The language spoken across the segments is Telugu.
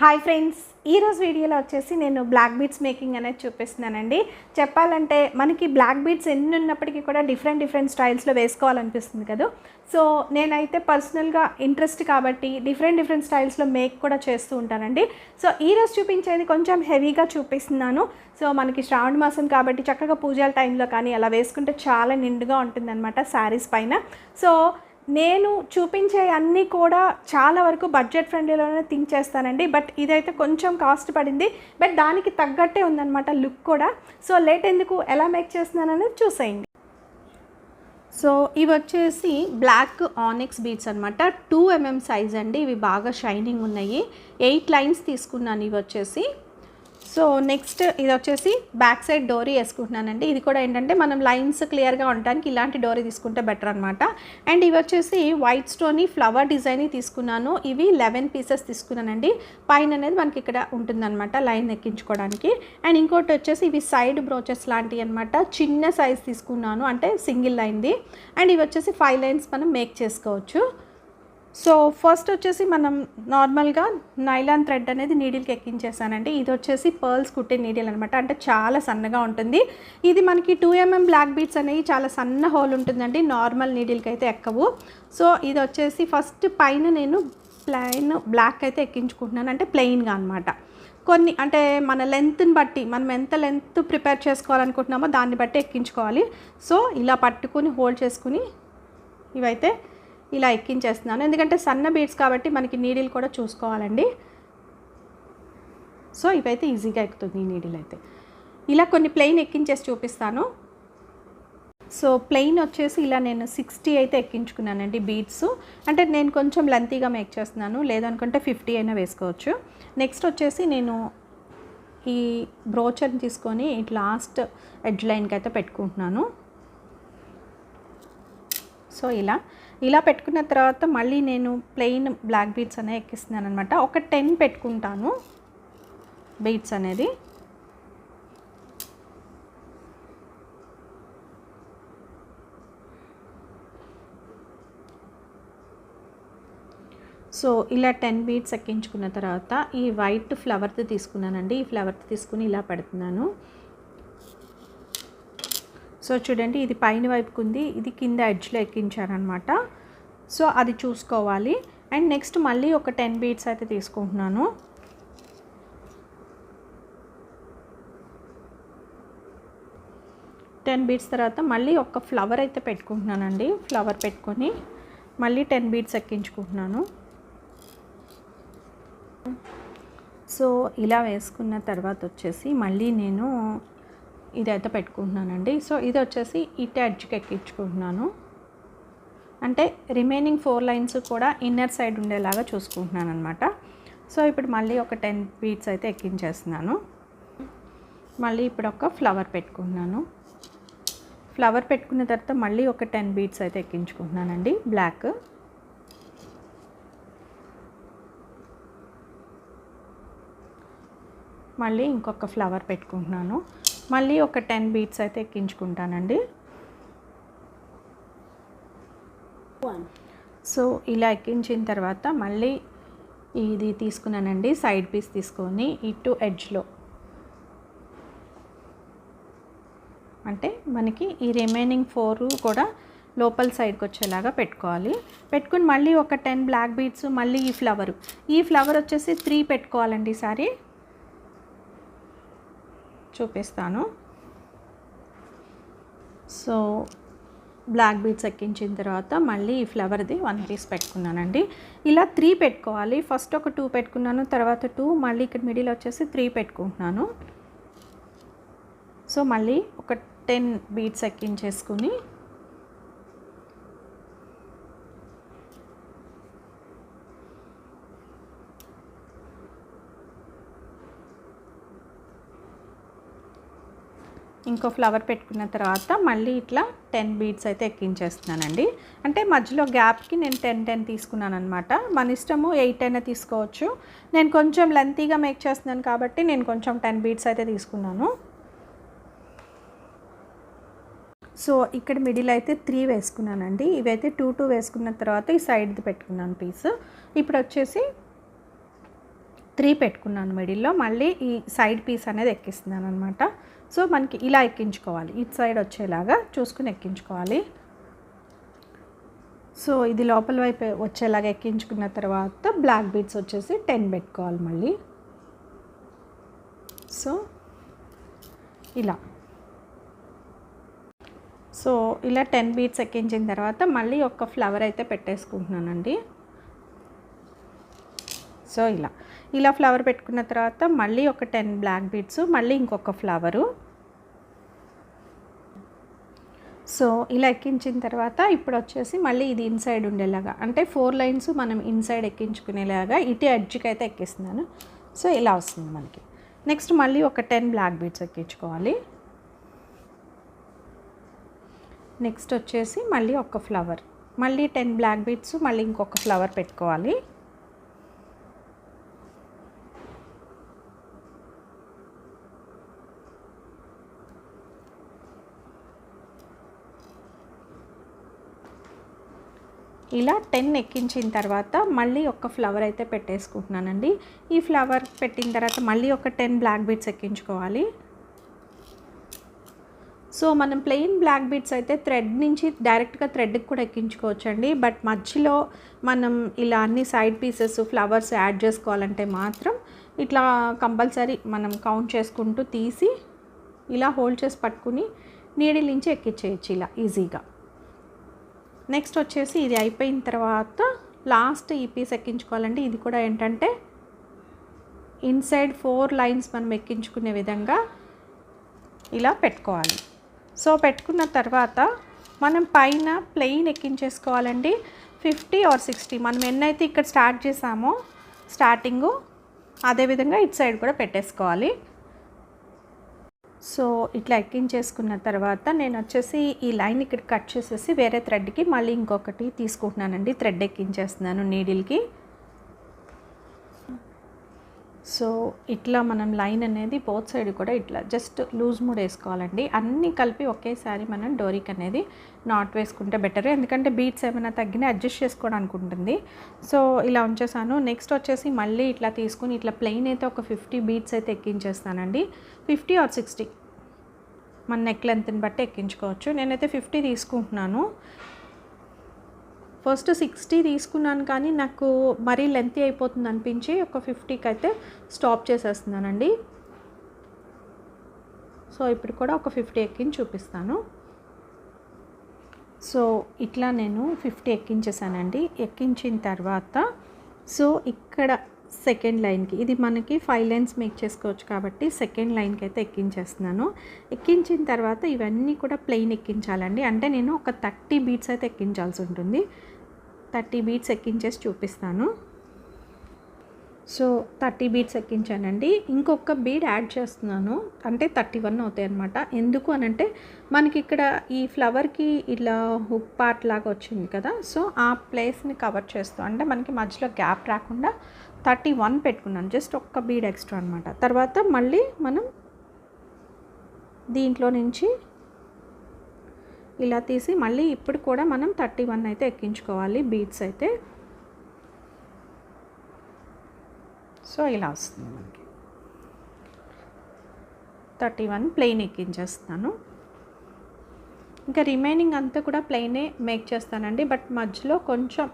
హాయ్ ఫ్రెండ్స్, ఈరోజు వీడియోలో వచ్చేసి నేను బ్లాక్ బీడ్స్ మేకింగ్ అనేది చూపిస్తున్నానండి. చెప్పాలంటే మనకి బ్లాక్ బీడ్స్ ఎన్ని ఉన్నప్పటికీ కూడా డిఫరెంట్ స్టైల్స్లో వేసుకోవాలనిపిస్తుంది కదా. సో నేనైతే పర్సనల్గా ఇంట్రెస్ట్ కాబట్టి డిఫరెంట్ స్టైల్స్లో మేక్ కూడా చేస్తూ ఉంటానండి. సో ఈరోజు చూపించేది కొంచెం హెవీగా చూపిస్తున్నాను. సో మనకి శ్రావణ మాసం కాబట్టి చక్కగా పూజల టైంలో కానీ అలా వేసుకుంటే చాలా నిండుగా ఉంటుందన్నమాట శారీస్ పైన. సో నేను చూపించే అన్నీ కూడా చాలా వరకు బడ్జెట్ ఫ్రెండ్లీలోనే థింక్ చేస్తానండి. బట్ ఇదైతే కొంచెం కాస్ట్ పడింది, బట్ దానికి తగ్గట్టే ఉందన్నమాట లుక్ కూడా. సో లేట్ ఎందుకు, ఎలా మేక్ చేస్తున్నాననేది చూసేయండి. సో ఇవి వచ్చేసి బ్లాక్ ఆనిక్స్ బీడ్స్ అనమాట. 2 mm సైజ్ అండి. ఇవి బాగా షైనింగ్ ఉన్నాయి. 8 లైన్స్ తీసుకున్నాను ఇవి వచ్చేసి. సో నెక్స్ట్ ఇది వచ్చేసి బ్యాక్ సైడ్ డోరీ వేసుకుంటున్నానండి. ఇది కూడా ఏంటంటే మనం లైన్స్ క్లియర్గా ఉండడానికి ఇలాంటి డోరీ తీసుకుంటే బెటర్ అనమాట. అండ్ ఇవి వచ్చేసి వైట్ స్టోన్ ఫ్లవర్ డిజైన్ తీసుకున్నాను. ఇవి 11 పీసెస్ తీసుకున్నానండి. పైన అనేది మనకి ఇక్కడ ఉంటుందన్నమాట లైన్ ఎక్కించుకోవడానికి. అండ్ ఇంకోటి వచ్చేసి ఇవి సైడ్ బ్రోచెస్ లాంటివి అనమాట. చిన్న సైజ్ తీసుకున్నాను, అంటే సింగిల్ లైన్ది. అండ్ ఇవి వచ్చేసి 5 లైన్స్ మనం మేక్ చేసుకోవచ్చు. సో ఫస్ట్ వచ్చేసి మనం నార్మల్గా నైలాన్ థ్రెడ్ అనేది నీడిల్కి ఎక్కించేసానండి. ఇది వచ్చేసి పర్ల్స్ కుట్టే నీడిల్ అనమాట, అంటే చాలా సన్నగా ఉంటుంది. ఇది మనకి 2 mm బ్లాక్ బీడ్స్ అనేవి చాలా సన్న హోల్ ఉంటుందండి, నార్మల్ నీడిల్కి అయితే ఎక్కవు. సో ఇది వచ్చేసి ఫస్ట్ పైన నేను ప్లెయిన్ బ్లాక్ అయితే ఎక్కించుకుంటున్నాను, అంటే ప్లెయిన్గా అనమాట. కొన్ని అంటే మన లెంత్ని బట్టి, మనం ఎంత లెంత్ ప్రిపేర్ చేసుకోవాలనుకుంటున్నామో దాన్ని బట్టి ఎక్కించుకోవాలి. సో ఇలా పట్టుకుని హోల్డ్ చేసుకుని ఇవైతే ఇలా ఎక్కించేస్తున్నాను, ఎందుకంటే సన్న బీడ్స్ కాబట్టి మనకి నీడిల్ కూడా చూసుకోవాలండి. సో ఇవైతే ఈజీగా ఎక్కుతుంది ఈ నీడిల్ అయితే. ఇలా కొన్ని ప్లెయిన్ ఎక్కించేసి చూపిస్తాను. సో ప్లెయిన్ వచ్చేసి ఇలా నేను 60 అయితే ఎక్కించుకున్నానండి బీడ్స్. అంటే నేను కొంచెం లెంతీగా మేక్ చేస్తున్నాను, లేదనుకుంటే 50 అయినా వేసుకోవచ్చు. నెక్స్ట్ వచ్చేసి నేను ఈ బ్రోచర్ని తీసుకొని ఇటు లాస్ట్ ఎడ్జ్ లైన్కి అయితే పెట్టుకుంటున్నాను. సో ఇలా పెట్టుకున్న తర్వాత మళ్ళీ నేను ప్లెయిన్ బ్లాక్ బీడ్స్ అనేవి ఎక్కిస్తున్నాను అనమాట. ఒక 10 పెట్టుకుంటాను బీడ్స్ అనేది. సో ఇలా 10 బీడ్స్ ఎక్కించుకున్న తర్వాత ఈ వైట్ ఫ్లవర్ది తీసుకున్నానండి. ఈ ఫ్లవర్ది తీసుకుని ఇలా పెడుతున్నాను. సో చూడండి, ఇది పైన వైపుకు ఉంది, ఇది కింద ఎడ్జ్లో ఎక్కించారనమాట. సో అది చూసుకోవాలి. అండ్ నెక్స్ట్ మళ్ళీ ఒక 10 బీడ్స్ అయితే తీసుకుంటున్నాను. బీడ్స్ తర్వాత మళ్ళీ ఒక ఫ్లవర్ అయితే పెట్టుకుంటున్నానండి. ఫ్లవర్ పెట్టుకొని మళ్ళీ 10 బీడ్స్ ఎక్కించుకుంటున్నాను. సో ఇలా వేసుకున్న తర్వాత వచ్చేసి మళ్ళీ నేను ఇదైతే పెట్టుకుంటున్నానండి. సో ఇది వచ్చేసి ఇటు ఎడ్జ్కి ఎక్కించుకుంటున్నాను, అంటే రిమైనింగ్ 4 లైన్స్ కూడా ఇన్నర్ సైడ్ ఉండేలాగా చూసుకుంటున్నాను అనమాట. సో ఇప్పుడు మళ్ళీ ఒక 10 బీడ్స్ అయితే ఎక్కించేస్తున్నాను. మళ్ళీ ఇప్పుడు ఒక ఫ్లవర్ పెట్టుకుంటున్నాను. ఫ్లవర్ పెట్టుకున్న తర్వాత మళ్ళీ ఒక 10 బీడ్స్ అయితే ఎక్కించుకుంటున్నానండి బ్లాక్. మళ్ళీ ఇంకొక ఫ్లవర్ పెట్టుకుంటున్నాను. మళ్ళీ ఒక 10 బీడ్స్ అయితే ఎక్కించుకుంటానండి. సో ఇలా ఎక్కించిన తర్వాత మళ్ళీ ఇది తీసుకున్నానండి, సైడ్ పీస్ తీసుకొని ఇటు ఎడ్జ్లో, అంటే మనకి ఈ రిమైనింగ్ 4 కూడా లోపల సైడ్కి వచ్చేలాగా పెట్టుకోవాలి. పెట్టుకుని మళ్ళీ ఒక 10 బ్లాక్ బీడ్స్, మళ్ళీ ఈ ఫ్లవర్ వచ్చేసి 3 పెట్టుకోవాలండి. ఈసారి చూపిస్తాను. సో బ్లాక్ బీడ్స్ ఎక్కించిన తర్వాత మళ్ళీ ఈ ఫ్లవర్ది 1 పీస్ పెట్టుకున్నానండి. ఇలా 3 పెట్టుకోవాలి. ఫస్ట్ ఒక 2 పెట్టుకున్నాను, తర్వాత 2, మళ్ళీ ఇక్కడ మిడిల్ వచ్చేసి 3 పెట్టుకుంటున్నాను. సో మళ్ళీ ఒక 10 బీడ్స్ ఎక్కించేసుకుని ఇంకో ఫ్లవర్ పెట్టుకున్న తర్వాత మళ్ళీ ఇట్లా 10 బీడ్స్ అయితే ఎక్కించేస్తున్నానండి. అంటే మధ్యలో గ్యాప్కి నేను 10 తీసుకున్నాను అనమాట. మన ఇష్టము 8 అయినా తీసుకోవచ్చు. నేను కొంచెం లెంతీగా మేక్ చేస్తున్నాను కాబట్టి నేను కొంచెం 10 బీడ్స్ అయితే తీసుకున్నాను. సో ఇక్కడ మిడిల్ అయితే 3 వేసుకున్నానండి. ఇవైతే 2 వేసుకున్న తర్వాత ఈ సైడ్ది పెట్టుకున్నాను పీస్. ఇప్పుడు వచ్చేసి 3 పెట్టుకున్నాను మిడిల్లో, మళ్ళీ ఈ సైడ్ పీస్ అనేది ఎక్కిస్తున్నాను అనమాట. సో మనకి ఇలా ఎక్కించుకోవాలి, ఇటు సైడ్ వచ్చేలాగా చూసుకుని ఎక్కించుకోవాలి. సో ఇది లోపల వైపు వచ్చేలాగా ఎక్కించుకున్న తర్వాత బ్లాక్ బీడ్స్ వచ్చేసి 10 పెట్టుకోవాలి మళ్ళీ. సో ఇలా ఇలా 10 బీడ్స్ ఎక్కించిన తర్వాత మళ్ళీ ఒక ఫ్లవర్ అయితే పెట్టేసుకుంటున్నానండి. సో ఇలా ఫ్లవర్ పెట్టుకున్న తర్వాత మళ్ళీ ఒక 10 బ్లాక్ బీడ్స్, మళ్ళీ ఇంకొక ఫ్లవరు. సో ఇలా ఎక్కించిన తర్వాత ఇప్పుడు వచ్చేసి మళ్ళీ ఇది ఇన్సైడ్ ఉండేలాగా, అంటే 4 లైన్స్ మనం ఇన్సైడ్ ఎక్కించుకునేలాగా ఇటు ఎడ్జ్కి అయితే ఎక్కిస్తున్నాను. సో ఇలా వస్తుంది మనకి. నెక్స్ట్ మళ్ళీ ఒక 10 బ్లాక్ బీడ్స్ ఎక్కించుకోవాలి. నెక్స్ట్ వచ్చేసి మళ్ళీ ఒక ఫ్లవర్, మళ్ళీ 10 బ్లాక్ బీడ్స్, మళ్ళీ ఇంకొక ఫ్లవర్ పెట్టుకోవాలి. ఇలా 10 ఎక్కించిన తర్వాత మళ్ళీ ఒక ఫ్లవర్ అయితే పెట్టేసుకుంటున్నానండి. ఈ ఫ్లవర్ పెట్టిన తర్వాత మళ్ళీ ఒక 10 బ్లాక్ బీడ్స్ ఎక్కించుకోవాలి. సో మనం ప్లెయిన్ బ్లాక్ బీడ్స్ అయితే థ్రెడ్ నుంచి డైరెక్ట్గా థ్రెడ్కి కూడా ఎక్కించుకోవచ్చండి. బట్ మధ్యలో మనం ఇలా అన్ని సైడ్ పీసెస్ ఫ్లవర్స్ యాడ్ చేసుకోవాలంటే మాత్రం ఇట్లా కంపల్సరీ మనం కౌంట్ చేసుకుంటూ తీసి ఇలా హోల్డ్ చేసి పట్టుకుని నీడిల్ నుంచి ఎక్కించేయచ్చు ఇలా ఈజీగా. నెక్స్ట్ వచ్చేసి ఇది అయిపోయిన తర్వాత లాస్ట్ ఈ పీస్ ఎక్కించుకోవాలండి. ఇది కూడా ఏంటంటే ఇన్సైడ్ 4 లైన్స్ మనం ఎక్కించుకునే విధంగా ఇలా పెట్టుకోవాలి. సో పెట్టుకున్న తర్వాత మనం పైన ప్లెయిన్ ఎక్కించేసుకోవాలండి. 50 or 60 మనం ఎన్నైతే ఇక్కడ స్టార్ట్ చేసామో స్టార్టింగు, అదేవిధంగా ఇటు సైడ్ కూడా పెట్టేసుకోవాలి. సో ఇట్లా ఎక్కించేసుకున్న తర్వాత నేను వచ్చేసి ఈ లైన్ ఇక్కడ కట్ చేసేసి వేరే థ్రెడ్కి మళ్ళీ ఇంకొకటి తీసుకుంటున్నానండి. థ్రెడ్ ఎక్కించేస్తున్నాను నీడిల్కి. సో ఇట్లా మనం లైన్ అనేది బోత్ సైడ్ కూడా ఇట్లా జస్ట్ లూజ్ మూడ్ వేసుకోవాలండి. అన్నీ కలిపి ఒకేసారి మనం డోరీకి అనేది నాట్ వేసుకుంటే బెటర్, ఎందుకంటే బీట్స్ ఏమైనా తగ్గినా అడ్జస్ట్ చేసుకోవడానికి ఉంటుంది. సో ఇలా ఉంచేసాను. నెక్స్ట్ వచ్చేసి మళ్ళీ ఇట్లా తీసుకుని ఇట్లా ప్లెయిన్ అయితే ఒక 50 బీట్స్ అయితే ఎక్కించేస్తానండి. 50 or 60 మన నెక్ లెంత్ని బట్టి ఎక్కించుకోవచ్చు. నేనైతే 50 తీసుకుంటున్నాను. ఫస్ట్ 60 తీసుకున్నాను, కానీ నాకు మరీ లెంతీ అయిపోతుంది అనిపించి ఒక 50కి అయితే స్టాప్ చేసేస్తున్నానండి. సో ఇప్పుడు కూడా ఒక 50 ఎక్కించి చూపిస్తాను. సో ఇట్లా నేను 50 ఎక్కించేసానండి. ఎక్కించిన తర్వాత సో ఇక్కడ సెకండ్ లైన్కి, ఇది మనకి 5 లైన్స్ మేక్ చేసుకోవచ్చు కాబట్టి సెకండ్ లైన్కి అయితే ఎక్కించేస్తున్నాను. ఎక్కించిన తర్వాత ఇవన్నీ కూడా ప్లెయిన్ ఎక్కించాలండి. అంటే నేను ఒక 30 బీట్స్ అయితే ఎక్కించాల్సి ఉంటుంది. 30 బీట్స్ ఎక్కించేసి చూపిస్తాను. సో 30 బీట్స్ ఎక్కించానండి. ఇంకొక బీడ్ యాడ్ చేస్తున్నాను, అంటే 31 అవుతాయి అన్నమాట. ఎందుకు అనంటే మనకి ఇక్కడ ఈ ఫ్లవర్కి ఇలా హుక్ పార్ట్ లాగా వచ్చింది కదా, సో ఆ ప్లేస్ని కవర్ చేస్తూ అంటే మనకి మధ్యలో గ్యాప్ రాకుండా 31 పెట్టుకున్నాను. జస్ట్ ఒక్క బీడ్ ఎక్స్ట్రా అనమాట. తర్వాత మళ్ళీ మనం దీంట్లో నుంచి ఇలా తీసి మళ్ళీ ఇప్పుడు కూడా మనం 31 అయితే ఎక్కించుకోవాలి బీడ్స్ అయితే. సో ఇలా వస్తుంది మనకి 31 ప్లెయిన్ ఎక్కించేస్తాను. ఇంకా రిమైనింగ్ అంతా కూడా ప్లెయినే మేక్ చేస్తానండి. బట్ మధ్యలో కొంచెం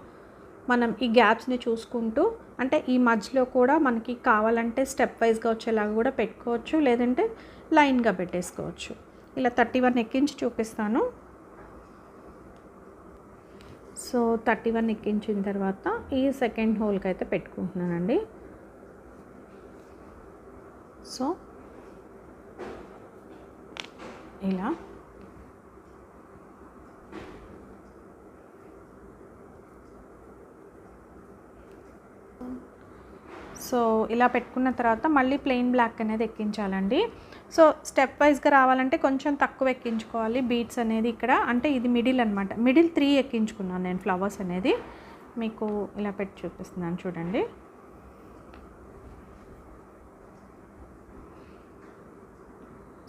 మనం ఈ గ్యాప్స్ని చూసుకుంటూ, అంటే ఈ మధ్యలో కూడా మనకి కావాలంటే స్టెప్ వైజ్గా వచ్చేలాగా కూడా పెట్టుకోవచ్చు, లేదంటే లైన్గా పెట్టేసుకోవచ్చు. ఇలా 31 ఎక్కించి చూపిస్తాను. సో 31 ఎక్కించిన తర్వాత ఈ సెకండ్ హోల్కి అయితే పెట్టుకుంటున్నానండి. సో ఇలా సో ఇలా పెట్టుకున్న తర్వాత మళ్ళీ ప్లెయిన్ బ్లాక్ అనేది ఎక్కించాలండి. సో స్టెప్ వైజ్గా రావాలంటే కొంచెం తక్కువ ఎక్కించుకోవాలి బీడ్స్ అనేది ఇక్కడ. అంటే ఇది మిడిల్ అనమాట. మిడిల్ 3 ఎక్కించుకున్నాను నేను ఫ్లవర్స్ అనేది. మీకు ఇలా పెట్టి చూపిస్తున్నాను చూడండి.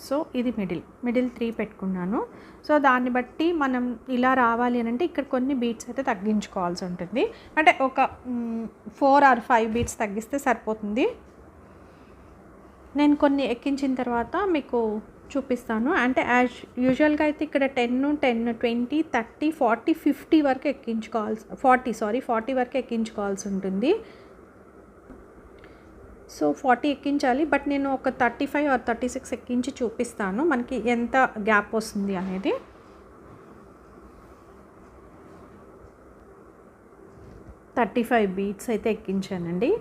సో ఇది మిడిల్ 3 పెట్టుకున్నాను. సో దాన్ని బట్టి మనం ఇలా రావాలి అని అంటే ఇక్కడ కొన్ని బీట్స్ అయితే తగ్గించుకోవాల్సి ఉంటుంది. అంటే ఒక 4 or 5 బీట్స్ తగ్గిస్తే సరిపోతుంది. నేను కొన్ని ఎక్కించిన తర్వాత మీకు చూపిస్తాను. అంటే యాజ్ యూజువల్గా అయితే ఇక్కడ 10, 20, 30, 40, 50 వరకు ఎక్కించుకోవాల్సి 40 వరకు ఎక్కించుకోవాల్సి ఉంటుంది. సో 40 ఎక్కించాలి. బట్ నేను ఒక 35 or 36 ఎక్కించి చూపిస్తాను మనకి ఎంత గ్యాప్ వస్తుంది అనేది. థర్టీ 5 బీట్స్ అయితే ఎక్కించానండి.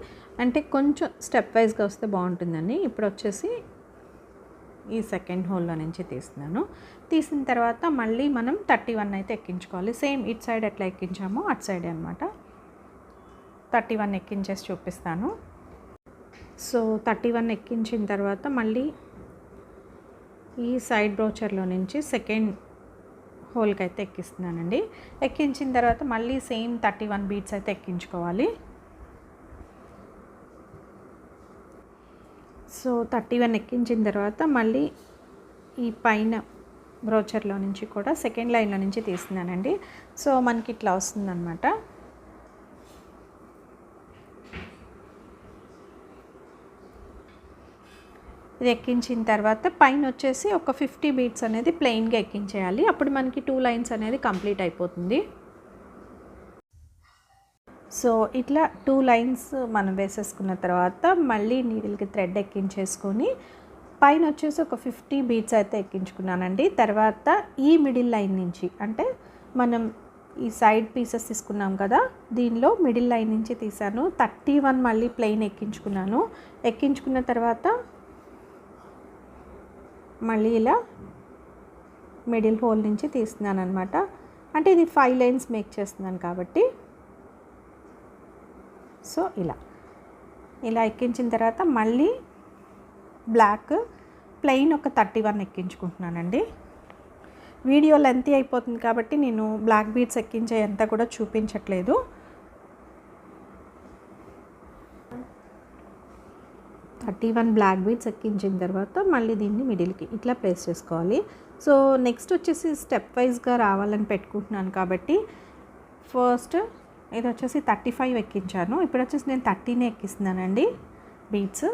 అంటే కొంచెం స్టెప్ వైజ్గా వస్తే బాగుంటుందని. ఇప్పుడు వచ్చేసి ఈ సెకండ్ హోల్లో నుంచి తీస్తున్నాను. తీసిన తర్వాత మళ్ళీ మనం 31 అయితే ఎక్కించుకోవాలి. సేమ్ ఇటు సైడ్ ఎట్లా ఎక్కించామో అటు సైడే అనమాట. 31 ఎక్కించేసి చూపిస్తాను. సో 31 ఎక్కించిన తర్వాత మళ్ళీ ఈ సైడ్ బ్రోచర్లో నుంచి సెకండ్ హోల్కి అయితే ఎక్కిస్తున్నానండి. ఎక్కించిన తర్వాత మళ్ళీ సేమ్ 31 బీట్స్ అయితే ఎక్కించుకోవాలి. సో 31 ఎక్కించిన తర్వాత మళ్ళీ ఈ పైన బ్రోచర్లో నుంచి కూడా సెకండ్ లైన్లో నుంచి తీస్తున్నానండి. సో మనకి ఇట్లా వస్తుందన్నమాట. ఇది ఎక్కించిన తర్వాత పైన వచ్చేసి ఒక 50 బీట్స్ అనేది ప్లెయిన్గా ఎక్కించేయాలి. అప్పుడు మనకి 2 లైన్స్ అనేది కంప్లీట్ అయిపోతుంది. సో ఇట్లా 2 లైన్స్ మనం వేసేసుకున్న తర్వాత మళ్ళీ నీడిల్కి థ్రెడ్ ఎక్కించేసుకొని పైన వచ్చేసి ఒక 50 బీట్స్ అయితే ఎక్కించుకున్నానండి. తర్వాత ఈ మిడిల్ లైన్ నుంచి అంటే మనం ఈ సైడ్ పీసెస్ తీసుకున్నాం కదా, దీనిలో మిడిల్ లైన్ నుంచి తీసాను. 31 మళ్ళీ ప్లెయిన్ ఎక్కించుకున్నాను. ఎక్కించుకున్న తర్వాత మళ్ళీ ఇలా మిడిల్ హోల్ నుంచి తీస్తున్నాను అనమాట. అంటే ఇది 5 లైన్స్ మేక్ చేస్తున్నాను కాబట్టి. సో ఇలా ఎక్కించిన తర్వాత మళ్ళీ బ్లాక్ ప్లెయిన్ ఒక 31 ఎక్కించుకుంటున్నానండి. వీడియో లెంతీ అయిపోతుంది కాబట్టి నేను బ్లాక్ బీడ్స్ ఎక్కించే అంత కూడా చూపించట్లేదు. బ్లాక్ బీడ్స్ ఎక్కించిన తర్వాత మళ్ళీ దీన్ని మిడిల్కి ఇట్లా ప్లేస్ చేసుకోవాలి. సో నెక్స్ట్ వచ్చేసి స్టెప్ వైజ్గా రావాలని పెట్టుకుంటున్నాను కాబట్టి ఫస్ట్ ఇది వచ్చేసి 35 ఎక్కించాను. ఇప్పుడు వచ్చేసి నేను 30 ఎక్కిస్తున్నానండి బీడ్స్.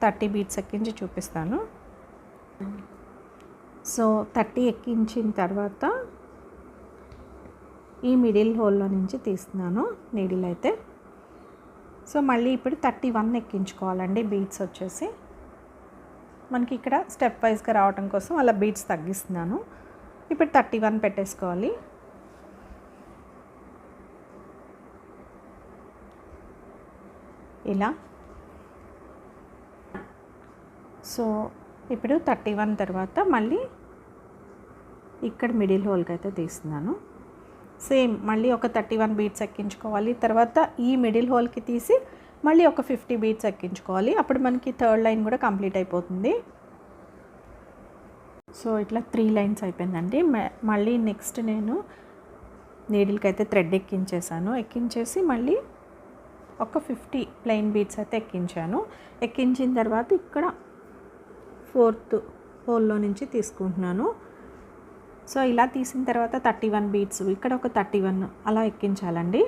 30 బీడ్స్ ఎక్కించి చూపిస్తాను. సో 30 ఎక్కించిన తర్వాత ఈ మిడిల్ హోల్లో నుంచి తీస్తున్నాను నీడిల్ అయితే. సో మళ్ళీ ఇప్పుడు 31 ఎక్కించుకోవాలండి బీడ్స్ వచ్చేసి. మనకి ఇక్కడ స్టెప్ వైజ్గా రావడం కోసం అలా బీడ్స్ తగ్గిస్తున్నాను. ఇప్పుడు 31 పెట్టేసుకోవాలి. ఇలా. సో ఇప్పుడు 31 తర్వాత మళ్ళీ ఇక్కడ మిడిల్ హోల్కి అయితే తీస్తున్నాను. సేమ్ మళ్ళీ ఒక 31 బీడ్స్ ఎక్కించుకోవాలి. తర్వాత ఈ మిడిల్ హోల్కి తీసి మళ్ళీ ఒక 50 బీడ్స్ ఎక్కించుకోవాలి. అప్పుడు మనకి థర్డ్ లైన్ కూడా కంప్లీట్ అయిపోతుంది. సో ఇట్లా 3 లైన్స్ అయిపోయిందండి. మళ్ళీ నెక్స్ట్ నేను నీడిల్కి అయితే థ్రెడ్ ఎక్కించేసాను. ఎక్కించేసి మళ్ళీ ఒక 50 ప్లెయిన్ బీడ్స్ అయితే ఎక్కించాను. ఎక్కించిన తర్వాత ఇక్కడ 4th హోల్లో నుంచి తీసుకుంటున్నాను. సో ఇలా తీసిన తర్వాత 31 బీడ్స్ ఇక్కడ ఒక 31 అలా ఎక్కించాలండి.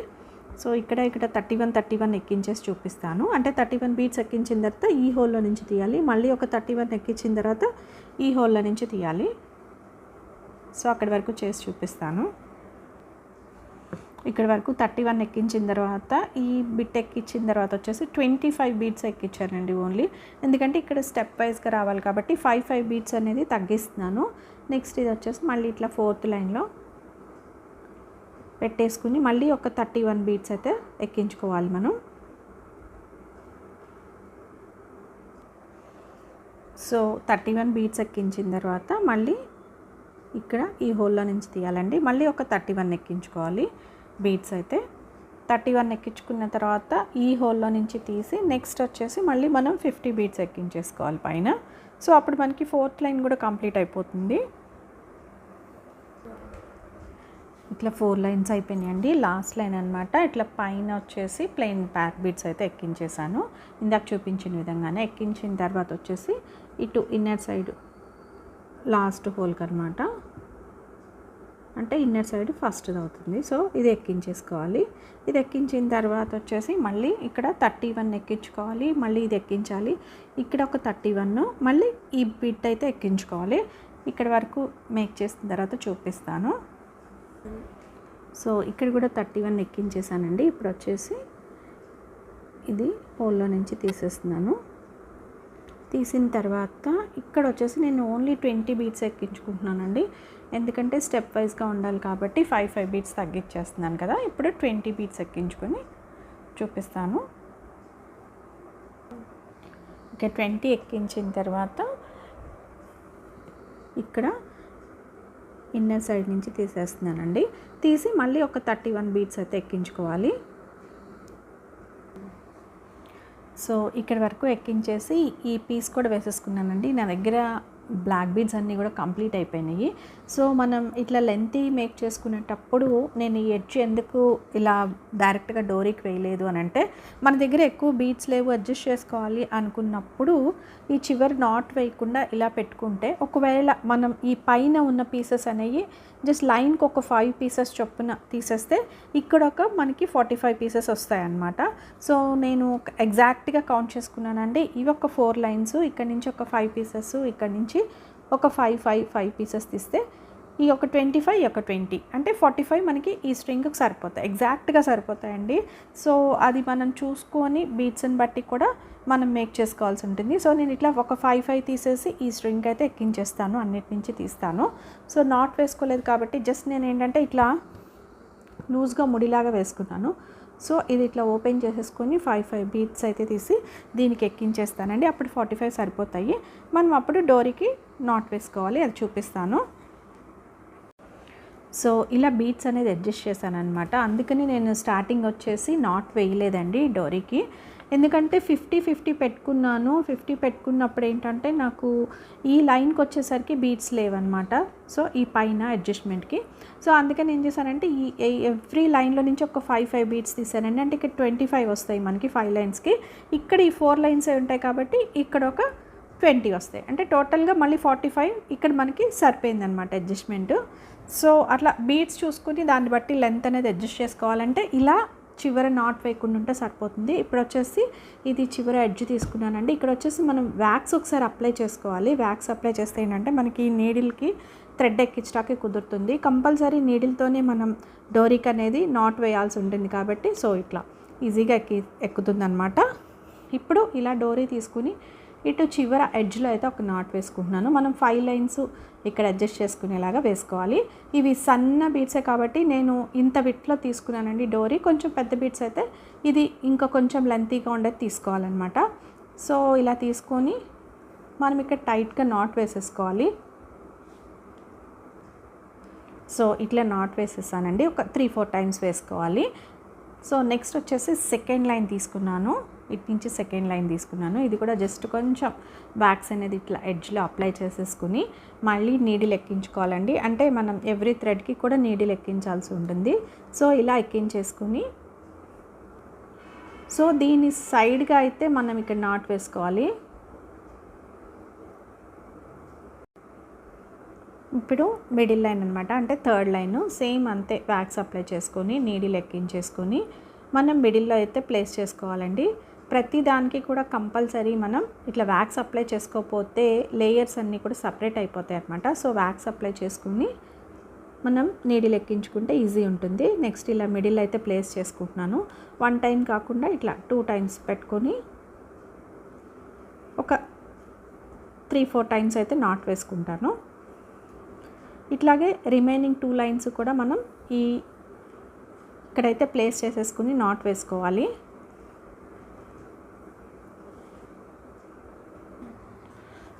సో ఇక్కడ 31 ఎక్కించేసి చూపిస్తాను. అంటే 31 బీడ్స్ ఎక్కించిన తర్వాత ఈ హోల్లో నుంచి తీయాలి. మళ్ళీ ఒక 31 ఎక్కించిన తర్వాత ఈ హోల్లో నుంచి తీయాలి. సో అక్కడి వరకు చేసి చూపిస్తాను. ఇక్కడ వరకు 31 ఎక్కించిన తర్వాత ఈ బిట్ ఎక్కించిన తర్వాత వచ్చేసి 25 బీడ్స్ ఎక్కించానండి ఓన్లీ. ఎందుకంటే ఇక్కడ స్టెప్ వైజ్గా రావాలి కాబట్టి 5 బీడ్స్ అనేది తగ్గిస్తున్నాను. నెక్స్ట్ ఇది వచ్చేసి మళ్ళీ ఇట్లా 4th లైన్లో పెట్టేసుకుని మళ్ళీ ఒక 31 బీడ్స్ అయితే ఎక్కించుకోవాలి మనం. సో 31 బీడ్స్ ఎక్కించిన తర్వాత మళ్ళీ ఇక్కడ ఈ హోల్లో నుంచి తీయాలండి. మళ్ళీ ఒక 31 ఎక్కించుకోవాలి బీడ్స్ అయితే. 31 ఎక్కించుకున్న తర్వాత ఈ హోల్లో నుంచి తీసి నెక్స్ట్ వచ్చేసి మళ్ళీ మనం 50 బీడ్స్ ఎక్కించేసుకోవాలి పైన. సో అప్పుడు మనకి 4th లైన్ కూడా కంప్లీట్ అయిపోతుంది. ఇట్లా 4 లైన్స్ అయిపోయినాయండి. లాస్ట్ లైన్ అనమాట. ఇట్లా పైన వచ్చేసి ప్లెయిన్ బ్యాక్ బీడ్స్ అయితే ఎక్కించేసాను, ఇందాక చూపించిన విధంగానే. ఎక్కించిన తర్వాత వచ్చేసి ఇటు ఇన్నర్ సైడ్ లాస్ట్ హోల్కి అనమాట, అంటే ఇన్నర్ సైడ్ ఫస్ట్ది అవుతుంది. సో ఇది ఎక్కించేసుకోవాలి. ఇది ఎక్కించిన తర్వాత వచ్చేసి మళ్ళీ ఇక్కడ 31 ఎక్కించుకోవాలి, మళ్ళీ ఇది ఎక్కించాలి. ఇక్కడ ఒక 31, మళ్ళీ ఈ బిట్ అయితే ఎక్కించుకోవాలి. ఇక్కడ వరకు మేక్ చేసిన తర్వాత చూపిస్తాను. సో ఇక్కడ కూడా 31 ఎక్కించేసానండి. ఇప్పుడు వచ్చేసి ఇది హోల్లో నుంచి తీసేస్తున్నాను. తీసిన తర్వాత ఇక్కడ వచ్చేసి నేను ఓన్లీ 20 బీట్స్ ఎక్కించుకుంటున్నానండి, ఎందుకంటే స్టెప్ వైజ్గా ఉండాలి కాబట్టి 5 బీట్స్ తగ్గించేస్తున్నాను కదా. ఇప్పుడు 20 బీట్స్ ఎక్కించుకొని చూపిస్తాను. ఇక 20 ఎక్కించిన తర్వాత ఇక్కడ ఇన్నర్ సైడ్ నుంచి తీసేస్తున్నానండి. తీసి మళ్ళీ ఒక 31 బీట్స్ అయితే ఎక్కించుకోవాలి. సో ఇక్కడ వరకు ఎక్కించేసి ఈ పీస్ కూడా వేసేసుకున్నానండి. నా దగ్గర బ్లాక్ బీడ్స్ అన్నీ కూడా కంప్లీట్ అయిపోయినాయి. సో మనం ఇట్లా లెంతీ మేక్ చేసుకునేటప్పుడు నేను ఈ ఎడ్జ్ ఎందుకు ఇలా డైరెక్ట్గా డోరీకి వేయలేదు అని అంటే, మన దగ్గర ఎక్కువ బీడ్స్ లేవు, అడ్జస్ట్ చేసుకోవాలి అనుకున్నప్పుడు ఈ చివరి నాట్ వేయకుండా ఇలా పెట్టుకుంటే, ఒకవేళ మనం ఈ పైన ఉన్న పీసెస్ అనేవి జస్ట్ లైన్కి ఒక 5 పీసెస్ చొప్పున తీసేస్తే ఇక్కడ ఒక మనకి 45 పీసెస్ వస్తాయన్నమాట. సో నేను ఎగ్జాక్ట్గా కౌంట్ చేసుకున్నానండి. ఇవి ఒక 4 లైన్స్, ఇక్కడ నుంచి ఒక 5 పీసెస్, ఇక్కడ నుంచి ఒక 5 పీసెస్ తీస్తే ఈ ఒక 25, ఒక 20 అంటే 45 మనకి ఈ స్ట్రింగ్కి సరిపోతాయి, ఎగ్జాక్ట్గా సరిపోతాయండి. సో అది మనం చూసుకొని బీట్స్ని బట్టి కూడా మనం మేక్ చేసుకోవాల్సి ఉంటుంది. సో నేను ఇట్లా ఒక 5 తీసేసి ఈ స్ట్రింగ్ అయితే ఎక్కించేస్తాను, అన్నిటి నుంచి తీస్తాను. సో నాట్ వేసుకోలేదు కాబట్టి జస్ట్ నేను ఏంటంటే ఇట్లా లూజ్గా ముడిలాగా వేసుకున్నాను. సో ఇది ఇట్లా ఓపెన్ చేసేసుకొని 5 బీట్స్ అయితే తీసి దీనికి ఎక్కించేస్తానండి. అప్పుడు 45 సరిపోతాయి. మనం అప్పుడు డోరీకి నాట్ వేసుకోవాలి, అది చూపిస్తాను. సో ఇలా బీట్స్ అనేది అడ్జస్ట్ చేశాను అనమాట. అందుకని నేను స్టార్టింగ్ వచ్చేసి నాట్ వేయలేదండి డోరీకి, ఎందుకంటే 50 పెట్టుకున్నాను. 50 పెట్టుకున్నప్పుడు ఏంటంటే నాకు ఈ లైన్కి వచ్చేసరికి బీట్స్ లేవన్నమాట. సో ఈ పైన అడ్జస్ట్మెంట్కి. సో అందుకని ఏం చేశానంటే ఈ ఎవ్రీ లైన్లో నుంచి ఒక 5 బీట్స్ తీసానండి. అంటే ఇక్కడ 25 వస్తాయి మనకి 5 లైన్స్కి. ఇక్కడ ఈ 4 లైన్స్ ఉంటాయి కాబట్టి ఇక్కడ ఒక 20 వస్తాయి. అంటే టోటల్గా మళ్ళీ 45 ఇక్కడ మనకి సరిపోయిందనమాట అడ్జస్ట్మెంట్. సో అట్లా బీట్స్ చూసుకుని దాన్ని బట్టి లెంత్ అనేది అడ్జస్ట్ చేసుకోవాలంటే ఇలా చివర నాట్ వేయకుండా ఉంటే సరిపోతుంది. ఇప్పుడు వచ్చేసి ఇది చివర ఎడ్జ్ తీసుకున్నానండి. ఇక్కడ వచ్చేసి మనం వ్యాక్స్ ఒకసారి అప్లై చేసుకోవాలి. వ్యాక్స్ అప్లై చేస్తే ఏంటంటే మనకి నీడిల్కి థ్రెడ్ ఎక్కించడానికి కుదురుతుంది. కంపల్సరీ నీడిల్తోనే మనం డోరీకి అనేది నాట్ వేయాల్సి ఉంటుంది కాబట్టి సో ఇట్లా ఈజీగా ఎక్కుతుంది అనమాట. ఇప్పుడు ఇలా డోరీ తీసుకుని ఇటు చివర ఎడ్జ్లో అయితే ఒక నాట్ వేసుకుంటున్నాను. మనం 5 లైన్స్ ఇక్కడ అడ్జస్ట్ చేసుకునేలాగా వేసుకోవాలి. ఇవి సన్న బీట్సే కాబట్టి నేను ఇంత బిట్లో తీసుకున్నానండి డోరీ. కొంచెం పెద్ద బీట్స్ అయితే ఇది ఇంకా కొంచెం లెంతీగా ఉండేది తీసుకోవాలన్నమాట. సో ఇలా తీసుకొని మనం ఇక్కడ టైట్గా నాట్ వేసేసుకోవాలి. సో ఇట్లా నాట్ వేసేసానండి. ఒక 3-4 టైమ్స్ వేసుకోవాలి. సో నెక్స్ట్ వచ్చేసి సెకండ్ లైన్ తీసుకున్నాను. ఇటు నుంచి సెకండ్ లైన్ తీసుకున్నాను. ఇది కూడా జస్ట్ కొంచెం వ్యాక్స్ అనేది ఇట్లా ఎడ్జ్లో అప్లై చేసేసుకుని మళ్ళీ నీడిల్ ఎక్కించుకోవాలండి. అంటే మనం ఎవ్రీ థ్రెడ్కి కూడా నీడిల్ ఎక్కించాల్సి ఉంటుంది. సో ఇలా ఎక్కించేసుకుని సో దీని సైడ్గా అయితే మనం ఇక్కడ నాట్ వేసుకోవాలి. ఇప్పుడు మిడిల్ లైన్ అనమాట, అంటే థర్డ్ లైన్ సేమ్ అంతే. వ్యాక్స్ అప్లై చేసుకొని నీడిల్ ఎక్కించేసుకొని మనం మిడిల్లో అయితే ప్లేస్ చేసుకోవాలండి. ప్రతి దానికి కూడా కంపల్సరీ మనం ఇట్లా వ్యాక్స్ అప్లై చేసుకోకపోతే లేయర్స్ అన్నీ కూడా సపరేట్ అయిపోతాయి అనమాట. సో వ్యాక్స్ అప్లై చేసుకుని మనం నీడిల్ ఎక్కించుకుంటే ఈజీ ఉంటుంది. నెక్స్ట్ ఇలా మిడిల్ అయితే ప్లేస్ చేసుకుంటున్నాను. 1 టైం కాకుండా ఇట్లా 2 టైమ్స్ పెట్టుకొని ఒక 3-4 టైమ్స్ అయితే నాట్ వేసుకుంటాను. ఇట్లాగే రిమైనింగ్ 2 లైన్స్ కూడా మనం ఇక్కడైతే ప్లేస్ చేసేసుకుని నాట్ వేసుకోవాలి.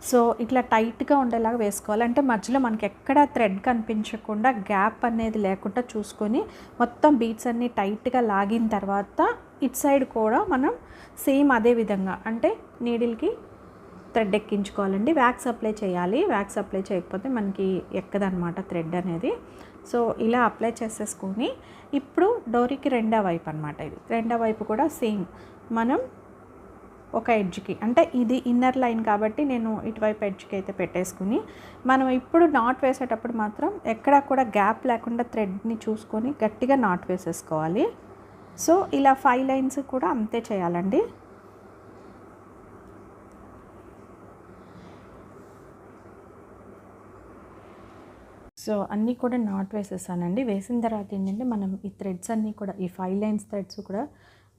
సో ఇట్లా టైట్గా ఉండేలాగా వేసుకోవాలి. అంటే మధ్యలో మనకి ఎక్కడ థ్రెడ్ కనిపించకుండా గ్యాప్ అనేది లేకుండా చూసుకొని మొత్తం బీట్స్ అన్నీ టైట్గా లాగిన తర్వాత ఇట్ సైడ్ కూడా మనం సేమ్ అదే విధంగా అంటే నీడిల్కి థ్రెడ్ ఎక్కించుకోవాలండి. వ్యాక్స్ అప్లై చేయాలి. వ్యాక్స్ అప్లై చేయకపోతే మనకి ఎక్కదనమాట థ్రెడ్ అనేది. సో ఇలా అప్లై చేసేసుకొని ఇప్పుడు డోరీకి రెండో వైపు అనమాట, ఇది రెండో వైపు కూడా సేమ్ మనం ఒక ఎడ్జ్కి, అంటే ఇది ఇన్నర్ లైన్ కాబట్టి నేను ఇటువైపు ఎడ్జ్కి అయితే పెట్టేసుకుని మనం ఇప్పుడు నాట్ వేసేటప్పుడు మాత్రం ఎక్కడా కూడా గ్యాప్ లేకుండా థ్రెడ్ని చూసుకొని గట్టిగా నాట్ వేసేసుకోవాలి. సో ఇలా 5 లైన్స్ కూడా అంతే చేయాలండి. సో అన్నీ కూడా నాట్ వేసేసానండి. వేసిన తర్వాత ఏంటంటే మనం ఈ థ్రెడ్స్ అన్నీ కూడా ఈ 5 లైన్స్ థ్రెడ్స్ కూడా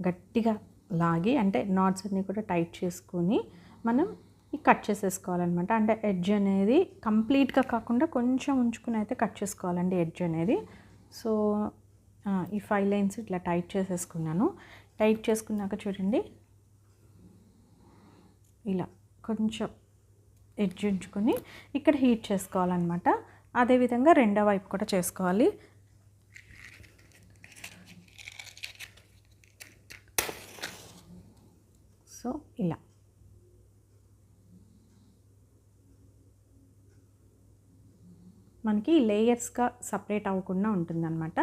గట్టిగా లాగి, అంటే నాట్స్ అన్నీ కూడా టైట్ చేసుకొని మనం కట్ చేసేసుకోవాలన్నమాట. అంటే ఎడ్జ్ అనేది కంప్లీట్గా కాకుండా కొంచెం ఉంచుకుని అయితే కట్ చేసుకోవాలండి ఎడ్జ్ అనేది. సో ఈ 5 లైన్స్ ఇట్లా టైట్ చేసేసుకున్నాను. టైట్ చేసుకున్నాక చూడండి ఇలా కొంచెం ఎడ్జ్ ఉంచుకొని ఇక్కడ హీట్ చేసుకోవాలన్నమాట. అదేవిధంగా రెండో వైపు కూడా చేసుకోవాలి. సో ఇలా మనకి లేయర్స్గా సపరేట్ అవ్వకుండా ఉంటుందన్నమాట.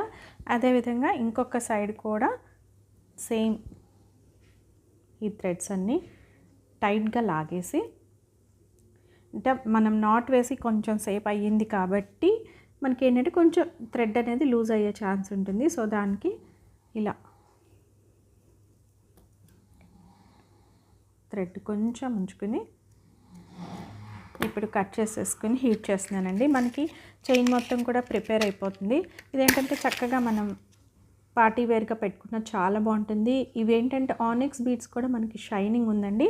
అదేవిధంగా ఇంకొక సైడ్ కూడా సేమ్ ఈ థ్రెడ్స్ అన్నీ టైట్గా లాగేసి, అంటే మనం నాట్ వేసి కొంచెం సేపు అయ్యింది కాబట్టి మనకి ఏంటంటే కొంచెం థ్రెడ్ అనేది లూజ్ అయ్యే ఛాన్స్ ఉంటుంది. సో దానికి ఇలా థ్రెడ్ కొంచెం ఉంచుకుని ఇప్పుడు కట్ చేసేసుకుని హీట్ చేస్తున్నానండి. మనకి చైన్ మొత్తం కూడా ప్రిపేర్ అయిపోతుంది. ఇదేంటంటే చక్కగా మనం పార్టీ వేర్గా పెట్టుకున్న చాలా బాగుంటుంది. ఇవేంటంటే ఆనిక్స్ బీడ్స్ కూడా మనకి షైనింగ్ ఉందండి.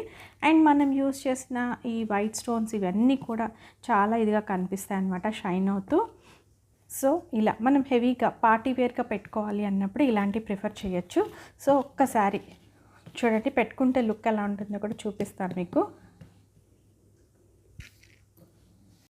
అండ్ మనం యూస్ చేసిన ఈ వైట్ స్టోన్స్ ఇవన్నీ కూడా చాలా ఇదిగా కనిపిస్తాయి అన్నమాట, షైన్ అవుతూ. సో ఇలా మనం హెవీగా పార్టీ వేర్గా పెట్టుకోవాలి అన్నప్పుడు ఇలాంటివి ప్రిఫర్ చేయొచ్చు. సో ఒక్కసారి చూడండి పెట్టుకుంటే లుక్ ఎలా ఉంటుందో కూడా చూపిస్తాను మీకు.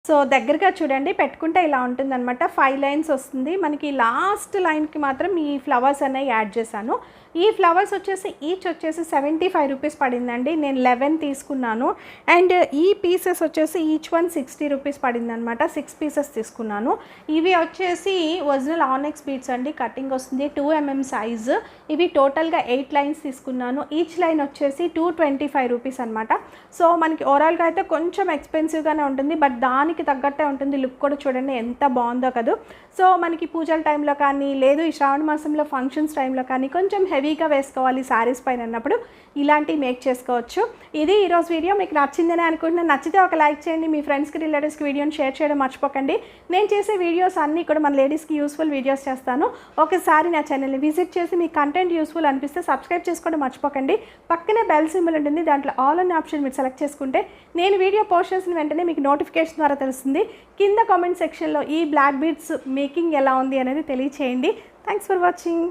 సో దగ్గరగా చూడండి పెట్టుకుంటే ఇలా ఉంటుందన్నమాట. 5 లైన్స్ వస్తుంది మనకి. లాస్ట్ లైన్కి మాత్రం ఈ ఫ్లవర్స్ అనేవి యాడ్ చేశాను. ఈ ఫ్లవర్స్ వచ్చేసి ఈచ్ వచ్చేసి 75 రూపీస్ పడిందండి. నేను 11 తీసుకున్నాను. అండ్ ఈ పీసెస్ వచ్చేసి ఈచ్ వన్ 60 రూపీస్ పడిందనమాట. 6 పీసెస్ తీసుకున్నాను. ఇవి వచ్చేసి ఒరిజినల్ ఆనిక్స్ బీడ్స్ అండి. కటింగ్ వస్తుంది 2 mm సైజు. ఇవి టోటల్గా 8 లైన్స్ తీసుకున్నాను. ఈచ్ లైన్ వచ్చేసి 225 రూపీస్ అనమాట. సో మనకి ఓవరాల్గా అయితే కొంచెం ఎక్స్పెన్సివ్గానే ఉంటుంది, బట్ దానికి తగ్గట్టే ఉంటుంది. లుక్ కూడా చూడండి ఎంత బాగుందో కదా. సో మనకి పూజల టైంలో కానీ, లేదు ఈ శ్రావణ మాసంలో ఫంక్షన్స్ టైంలో కానీ కొంచెం హెవీగా వేసుకోవాలి శారీస్ పైన అన్నప్పుడు ఇలాంటివి మేక్ చేసుకోవచ్చు. ఇది ఈరోజు వీడియో మీకు నచ్చిందని అనుకుంటున్నాను. నచ్చితే ఒక లైక్ చేయండి. మీ ఫ్రెండ్స్కి రిలేటివ్స్కి వీడియోని షేర్ చేయడం మర్చిపోకండి. నేను చేసే వీడియోస్ అన్నీ కూడా మన లేడీస్కి యూస్ఫుల్ వీడియోస్ చేస్తాను. ఒకసారి నా ఛానల్ని విజిట్ చేసి మీ కంటెంట్ యూస్ఫుల్ అనిపిస్తే సబ్స్క్రైబ్ చేసుకోవడం మర్చిపోకండి. పక్కనే బెల్ సింబల్ ఉంటుంది, దాంట్లో ఆల్ అనే ఆప్షన్ మీరు సెలెక్ట్ చేసుకుంటే నేను వీడియో పోస్ట్ చేసిన వెంటనే మీకు నోటిఫికేషన్ ద్వారా తెలుస్తుంది. కింద కామెంట్ సెక్షన్లో ఈ బ్లాక్ బీడ్స్ మేకింగ్ ఎలా ఉంది అనేది తెలియచేయండి. Thanks for watching.